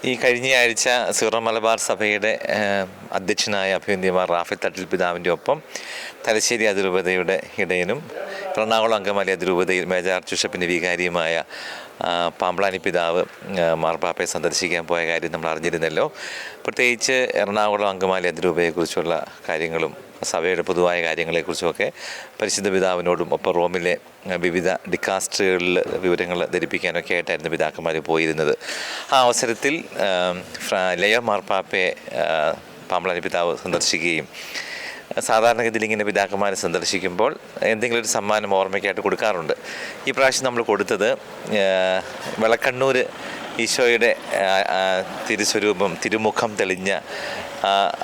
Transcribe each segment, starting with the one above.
ഈ കഴിഞ്ഞയാഴ്ച സീറോ മലബാർ സഭയുടെ അധ്യക്ഷനായ അഭിവന്ദ്യമാർ റാഫേൽ തട്ടിൽ പിതാവിൻ്റെ ഒപ്പം തലശ്ശേരി അതിരൂപതയുടെ ഇടയനും എറണാകുളം അങ്കമാലി അതിരൂപതയിൽ മേജർ ആർച്ച് ബിഷപ്പിൻ്റെ വികാരിയുമായ പാമ്പ്ളാനി പിതാവ് മാർപ്പാപ്പയെ സന്ദർശിക്കാൻ പോയ കാര്യം നമ്മൾ അറിഞ്ഞിരുന്നല്ലോ. പ്രത്യേകിച്ച് എറണാകുളം അങ്കമാലി അതിരൂപതയെക്കുറിച്ചുള്ള കാര്യങ്ങളും സഭയുടെ പൊതുവായ കാര്യങ്ങളെക്കുറിച്ചുമൊക്കെ പരിശുദ്ധ പിതാവിനോടും ഒപ്പം റോമിലെ വിവിധ ഡിക്കാസ്ട്രികളിൽ വിവരങ്ങൾ ധരിപ്പിക്കാനൊക്കെ ആയിട്ടായിരുന്നു പിതാക്കന്മാർ പോയിരുന്നത്. ആ അവസരത്തിൽ ലയോ മാർപ്പാപ്പയെ പാമ്പ്ളാനി പിതാവ് സന്ദർശിക്കുകയും സാധാരണഗതിയിൽ ഇങ്ങനെ പിതാക്കന്മാരെ സന്ദർശിക്കുമ്പോൾ എന്തെങ്കിലും ഒരു സമ്മാനം ഓർമ്മയ്ക്കായിട്ട് കൊടുക്കാറുണ്ട്. ഈ പ്രാവശ്യം നമ്മൾ കൊടുത്തത് വിളക്കണ്ണൂർ ഈശോയുടെ തിരുസ്വരൂപം തിരുമുഖം തെളിഞ്ഞ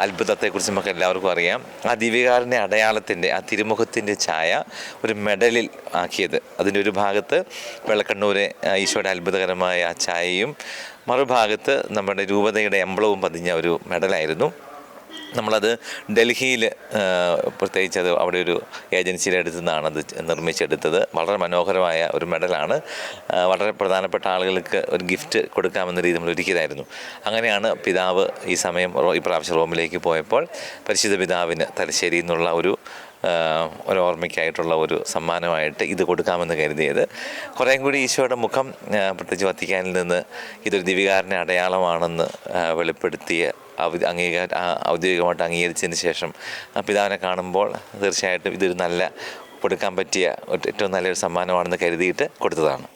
അത്ഭുതത്തെക്കുറിച്ച് നമുക്ക് എല്ലാവർക്കും അറിയാം. ആ ദിവ്യകാരുണ്യ അടയാളത്തിൻ്റെ ആ തിരുമുഖത്തിൻ്റെ ഛായ ഒരു മെഡലിൽ ആക്കിയത്, അതിൻ്റെ ഒരു ഭാഗത്ത് വിളക്കണ്ണൂരെ ഈശോയുടെ അത്ഭുതകരമായ ആ ഛായയും മറുഭാഗത്ത് നമ്മുടെ രൂപതയുടെ എംബ്ലവും പതിഞ്ഞ ഒരു മെഡലായിരുന്നു. നമ്മളത് ഡൽഹിയിൽ പ്രത്യേകിച്ച് അത് അവിടെ ഒരു ഏജൻസിയുടെ അടുത്തു നിന്നാണ് അത് നിർമ്മിച്ചെടുത്തത്. വളരെ മനോഹരമായ ഒരു മെഡലാണ്. വളരെ പ്രധാനപ്പെട്ട ആളുകൾക്ക് ഒരു ഗിഫ്റ്റ് കൊടുക്കാമെന്ന രീതി നമ്മൾ ഒരുക്കിയതായിരുന്നു. അങ്ങനെയാണ് പിതാവ് ഈ പ്രാവശ്യം റോമിലേക്ക് പോയപ്പോൾ പരിശുദ്ധ പിതാവിന് തലശ്ശേരിയിൽ നിന്നുള്ള ഒരു ഓർമ്മയ്ക്കായിട്ടുള്ള ഒരു സമ്മാനമായിട്ട് ഇത് കൊടുക്കാമെന്ന് കരുതിയത്. കുറേയും കൂടി ഈശോയുടെ മുഖം പ്രത്യേകിച്ച് വത്തിക്കാനിൽ നിന്ന് ഇതൊരു ദിവ്യകാരുണ്യ അടയാളമാണെന്ന് വെളിപ്പെടുത്തിയ ഔദ്യോഗികമായിട്ട് അംഗീകരിച്ചതിന് ശേഷം പിതാവിനെ കാണുമ്പോൾ തീർച്ചയായിട്ടും ഇതൊരു കൊടുക്കാൻ പറ്റിയ ഏറ്റവും നല്ലൊരു സമ്മാനമാണെന്ന് കരുതിയിട്ട് കൊടുത്തതാണ്.